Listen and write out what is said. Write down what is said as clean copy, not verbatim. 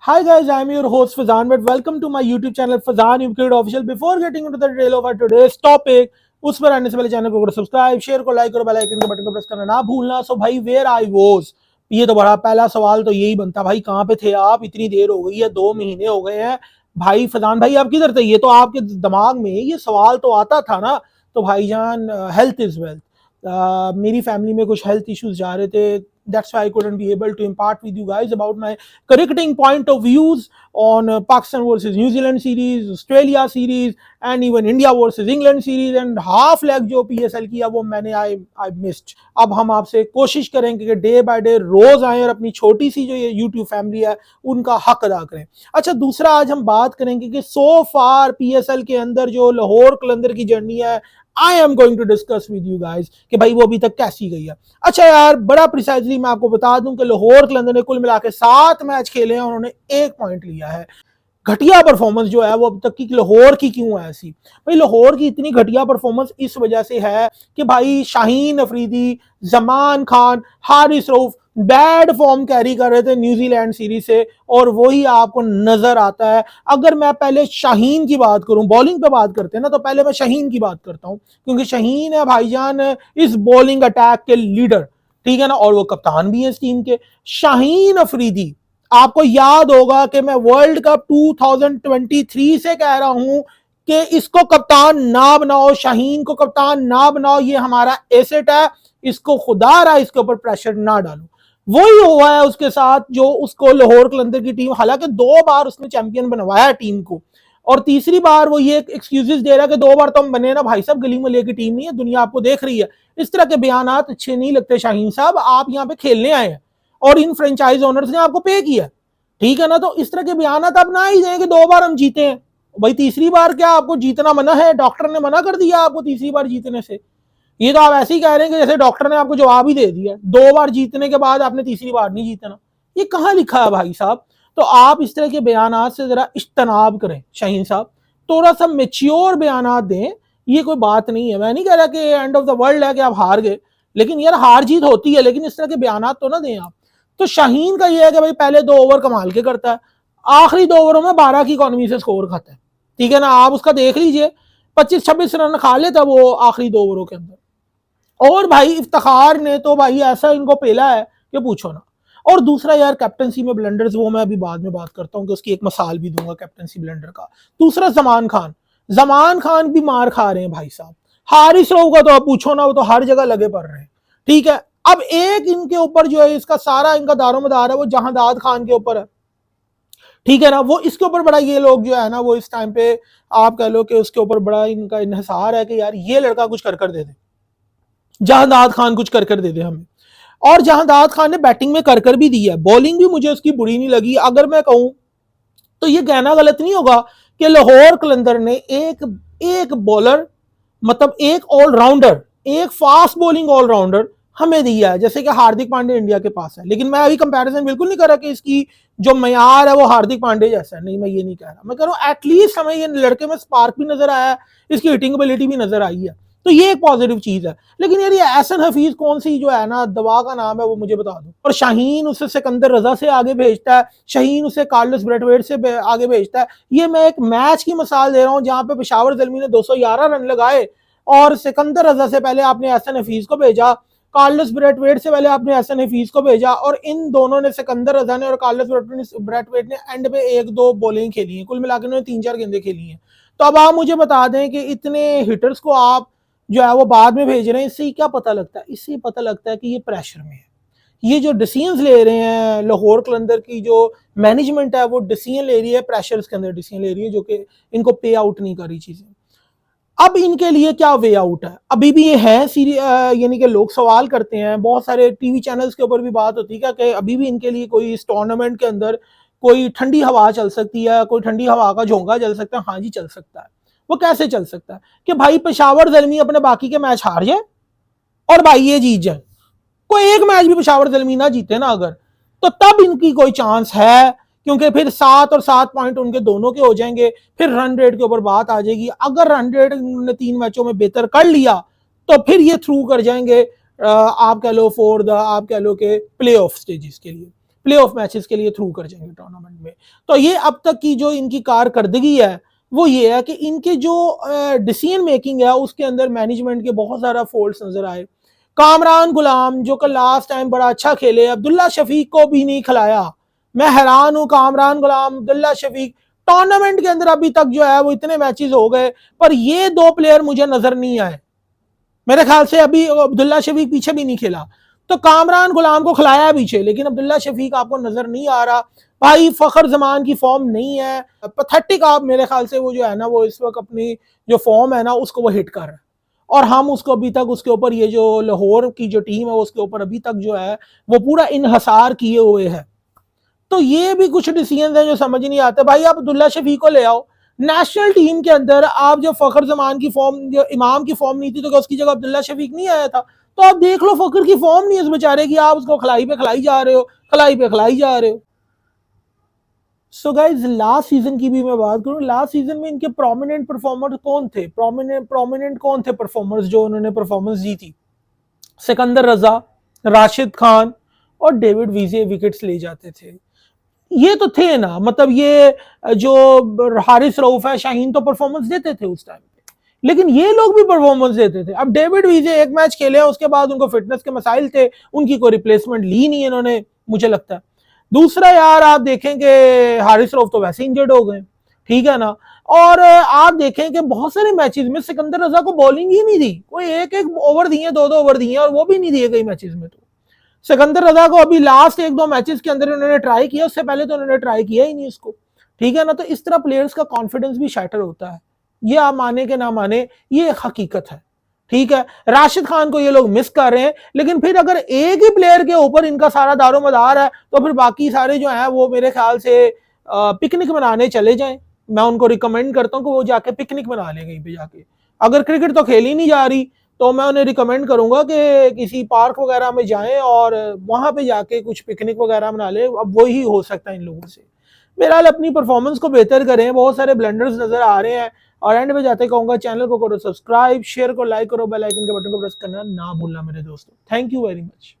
Hi guys, I'm your host Fazan, but welcome to my YouTube channel Fazan Cricket Official. Before getting into the detail of our today's topic, उस पर आने से पहले channel को subscribe, share को like और bell icon के button को प्रेस करना ना भूलना। सो भाई वेयर आई वॉज, ये तो बड़ा पहला सवाल तो यही बनता भाई, कहाँ पे थे आप? इतनी देर हो गई है, 2 महीने हो गए हैं भाई। फजान भाई आप किधर थे? ये तो आपके दिमाग में ये सवाल तो आता था ना। तो भाईजान हेल्थ इज वेल्थ। मेरी फैमिली में कुछ हेल्थ इश्यूज जा रहे थे. That's why I couldn't be able to impart with you guys about my cricketing point of views on Pakistan versus New Zealand series, Australia series, and even India versus England series. And half leg जो PSL किया वो मैंने I missed. अब हम आपसे कोशिश करेंगे कि डे बाय डे रोज आए और अपनी छोटी सी जो ये YouTube फैमिली है उनका हक अदा करें. अच्छा, दूसरा आज हम बात करेंगे कि सो फार PSL के अंदर जो लाहौर कलंदर की जर्नी है, I am going to discuss with you guys कि भाई वो अभी तक कैसी गई है. अच्छा यार, बड़ा प्रिसाइजली मैं आपको बता दूं कि लाहौर कलंदर ने कुल मिला के 7 मैच खेले हैं, उन्होंने 1 पॉइंट लिया है. घटिया परफॉर्मेंस जो है वो अब तक की लाहौर की क्यों है ऐसी? भाई लाहौर की इतनी घटिया परफॉर्मेंस इस वजह से है कि भाई Shaheen Afridi, Zaman Khan, Haris Rauf bad form carry कर रहे थे न्यूजीलैंड सीरीज से, और वही आपको नजर आता है. अगर मैं पहले शाहीन की बात करूं, बॉलिंग पे बात करते हैं ना, तो पहले मैं शाहीन की बात करता हूं, क्योंकि शाहीन है भाईजान इस बॉलिंग अटैक के लीडर, ठीक है ना, और वो कप्तान भी है इस टीम के. शाहीन अफरीदी, आपको याद होगा कि मैं वर्ल्ड कप 2023 से कह रहा हूं कि इसको कप्तान ना बनाओ, शाहीन को कप्तान ना बनाओ, ये हमारा एसेट है, इसको खुदा रहा इसके ऊपर प्रेशर ना डालो. वही हुआ है उसके साथ, जो उसको लाहौर कलंदर की टीम, हालांकि 2 बार उसने चैंपियन बनवाया टीम को, और तीसरी बार वो ये एक्सक्यूजेस दे रहा है कि 2 बार तो हम बने ना भाई साहब, गली मले की टीम नहीं है, दुनिया आपको देख रही है. इस तरह के बयानात अच्छे नहीं लगते शाहीन साहब. आप यहाँ पे खेलने आए हैं और इन फ्रेंचाइज ओनर्स ने आपको पे किया, ठीक है ना, तो इस तरह के बयानात आप ना ही दें कि 2 बार हम जीते हैं. भाई तीसरी बार क्या आपको जीतना मना है? डॉक्टर ने मना कर दिया आपको तीसरी बार जीतने से? ये तो आप ऐसे ही कह रहे हैं कि जैसे डॉक्टर ने आपको जवाब ही दे दिया, 2 बार जीतने के बाद आपने तीसरी बार नहीं जीतना. ये कहाँ लिखा है भाई साहब? तो आप इस तरह के बयानात से जरा इज्तनाब करें शाहीन साहब, थोड़ा सा मेच्योर बयानात दें. ये कोई बात नहीं है, मैं नहीं कह रहा कि एंड ऑफ द वर्ल्ड है कि आप हार गए, लेकिन यार हार जीत होती है, लेकिन इस तरह के बयानात तो ना दें आप. तो शाहीन का ये है कि भाई पहले 2 ओवर कमाल के करता है, आखिरी 2 ओवरों में 12 की इकोनॉमी से स्कोर खाता है, ठीक है ना, आप उसका देख लीजिए, 25-26 रन खा लेता वो आखिरी 2 ओवरों के अंदर. और भाई इफ्तिखार ने तो भाई ऐसा इनको पेला है कि पूछो ना. और दूसरा यार, कैप्टनसी में ब्लंडर्स, वो मैं अभी बाद में बात करता हूं कि उसकी एक मिसाल भी दूंगा कैप्टनसी ब्लंडर का. दूसरा जमान खान भी मार खा रहे हैं भाई साहब. हारिस रऊफ का तो आप पूछो ना, वो तो हर जगह लगे पड़ रहे हैं, ठीक है. अब एक इनके ऊपर जो है, इसका सारा इनका दारोमदार है वो जहांदाद खान के ऊपर है, ठीक है ना. वो इसके ऊपर बड़ा, ये लोग जो है ना, वो इस टाइम पे आप कह लो कि उसके ऊपर बड़ा इनका इन्हिसार है कि यार ये लड़का कुछ कर दे दे, जहांदाद खान कुछ कर दे दे हमें. और जहांदाद खान ने बैटिंग में कर भी दी है, बॉलिंग भी मुझे उसकी बुरी नहीं लगी. अगर मैं कहूं तो ये कहना गलत नहीं होगा कि लाहौर कलंदर ने एक बॉलर, मतलब एक ऑलराउंडर, एक फास्ट बॉलिंग ऑलराउंडर हमें दिया है, जैसे कि हार्दिक पांडे इंडिया के पास है. लेकिन मैं अभी कंपैरिजन बिल्कुल नहीं कर रहा कि इसकी जो मयार है वो हार्दिक पांडे जैसा है, नहीं, मैं ये नहीं कह रहा. मैं कह रहा हूं एटलीस्ट हमें ये लड़के में स्पार्क भी नजर आया है, इसकी हिटिंग एबिलिटी भी नजर आई है, तो ये एक पॉजिटिव चीज है. लेकिन यार ये एहसन हफीज कौन सी जो है ना दवा का नाम है, वो मुझे बता दो. और शाहीन उसे सिकंदर रजा से आगे भेजता है, शाहीन उसे कार्लोस ब्रैथवेट से आगे भेजता है. ये मैं एक मैच की मिसाल दे रहा हूं जहां पे पेशावर ज़ल्मी ने 211 रन लगाए, और सिकंदर रजा से पहले आपने एहसन हफीज को भेजा, कार्लोस ब्रैथवेट से पहले आपने एहसन हफीज को भेजा, और इन दोनों ने, सिकंदर रजा ने और कार्लोस ब्रैथवेट ने एंड पे 1-2 बॉलिंग खेली है, कुल मिलाकर उन्होंने 3-4 गेंदें खेली हैं. तो अब आप मुझे बता दें कि इतने हिटर्स को आप जो है वो बाद में भेज रहे हैं, इससे क्या पता लगता है? इससे पता लगता है कि ये प्रेशर में है. ये जो डिसीजंस ले रहे हैं लाहौर कलंदर की जो मैनेजमेंट है, वो डिसीजन ले रही है, प्रेशर के अंदर डिसीजन ले रही है, जो कि इनको पे आउट नहीं कर रही चीजें. अब इनके लिए क्या वे आउट है? अभी भी ये है यानी कि लोग सवाल करते हैं, बहुत सारे टीवी चैनल्स के ऊपर भी बात होती है कि अभी भी इनके लिए कोई इस टूर्नामेंट के अंदर कोई ठंडी हवा चल सकती है, कोई ठंडी हवा का झोंका चल सकता है. हाँ जी, चल सकता है. वो कैसे चल सकता है? कि भाई पेशावर ज़ल्मी अपने बाकी के मैच हार जाए और भाई ये जीत जाए. कोई एक मैच भी पेशावर ज़ल्मी ना जीते ना अगर, तो तब इनकी कोई चांस है, क्योंकि फिर 7 और 7 पॉइंट उनके दोनों के हो जाएंगे. फिर रन रेट के ऊपर बात आ जाएगी. अगर रन रेट इन्होंने 3 मैचों में बेहतर कर लिया तो फिर ये थ्रू कर जाएंगे, आप कह लो आप कह लो कि प्ले ऑफ स्टेजेस के लिए. प्ले ऑफ मैचेस के लिए थ्रू कर जाएंगे टूर्नामेंट में। तो ये अब तक की जो इनकी कारकर्दगी है वो ये है कि इनके जो डिसीजन मेकिंग है उसके अंदर मैनेजमेंट के बहुत सारा फॉल्ट्स नजर आए। कामरान गुलाम जो कि लास्ट टाइम बड़ा अच्छा खेले, अब्दुल्ला शफीक को भी नहीं खिलाया। मैं हैरान हूं, कामरान गुलाम, अब्दुल्ला शफीक टूर्नामेंट के अंदर अभी तक जो है वो इतने मैचेस हो गए पर ये दो प्लेयर मुझे नजर नहीं आए। मेरे ख्याल से अभी अब्दुल्ला शफीक पीछे भी नहीं खेला, तो कामरान गुलाम को खिलाया पीछे, लेकिन अब्दुल्ला शफीक आपको नजर नहीं आ रहा। भाई फखर जमान की फॉर्म नहीं है, पैथेटिक। आप मेरे ख्याल से वो जो है ना वो इस वक्त अपनी जो फॉर्म है ना उसको वो हिट कर रहा है, और हम उसको अभी तक उसके ऊपर ये जो लाहौर की जो टीम है उसके ऊपर अभी तक जो है वो पूरा इनहसार किए हुए है। तो ये भी कुछ डिसीजन है जो समझ नहीं आते। भाई आप अब्दुल्ला शफीक को ले आओ नेशनल टीम के अंदर। आप जो फखर जमान की फॉर्म, जो इमाम की फॉर्म नहीं थी, तो क्या उसकी जगह अब्दुल्ला शफीक नहीं आया था? तो आप देख लो फखर की फॉर्म नहीं है उस बेचारे की, आप उसको खिलाई पे खिलाई जा रहे हो, खिलाई पे खिलाई जा रहे हो। सो गाइज लास्ट सीजन की भी मैं बात करूं, लास्ट सीजन में इनके प्रोमिनेंट परफॉर्मर कौन थे, प्रोमिनेंट कौन थे परफॉर्मर्स जो उन्होंने परफॉर्मेंस दी थी? सिकंदर रजा, राशिद खान और डेविड वीजे विकेट्स ले जाते थे। ये तो थे ना, मतलब ये जो हारिस रऊफ है, शाहीन तो परफॉर्मेंस देते थे उस टाइम पे, लेकिन ये लोग भी परफॉर्मेंस देते थे। अब डेविड वीजे एक मैच खेले, उसके बाद उनको फिटनेस के मसाइल थे, उनकी कोई रिप्लेसमेंट ली नहीं इन्होंने, मुझे लगता है। दूसरा यार आप देखेंगे हारिस रऊफ तो वैसे इंजर्ड हो गए, ठीक है ना। और आप देखें कि बहुत सारे मैचेस में सिकंदर रजा को बॉलिंग ही नहीं दी, कोई एक एक ओवर दिए, दो दो ओवर दिए, और वो भी नहीं दिए कई मैचेस में। तो सिकंदर रजा को अभी लास्ट एक दो मैचेस के अंदर उन्होंने ट्राई किया, उससे पहले तो उन्होंने ट्राई किया ही नहीं उसको, ठीक है ना। तो इस तरह प्लेयर्स का कॉन्फिडेंस भी शैटर होता है, ये आप माने कि ना माने, ये हकीकत है, ठीक है। राशिद खान को ये लोग मिस कर रहे हैं, लेकिन फिर अगर एक ही प्लेयर के ऊपर इनका सारा दारोमदार है तो फिर बाकी सारे जो है वो मेरे ख्याल से पिकनिक मनाने चले जाएं। मैं उनको रिकमेंड करता हूं कि वो जाके पिकनिक मना लें कहीं पे जाके। अगर क्रिकेट तो खेली नहीं जा रही तो मैं उन्हें रिकमेंड करूंगा कि किसी पार्क वगैरह में जाएं और वहां पे जाके कुछ पिकनिक वगैरह मना लें। अब वही हो सकता है इन लोगों से। बहरहाल अपनी परफॉर्मेंस को बेहतर करें, बहुत सारे ब्लंडर्स नजर आ रहे हैं। और एंड में जाते कहूंगा चैनल को करो सब्सक्राइब, शेयर को लाइक करो, बेल आइकन के बटन को प्रेस करना ना भूलना मेरे दोस्तों। Thank you very much.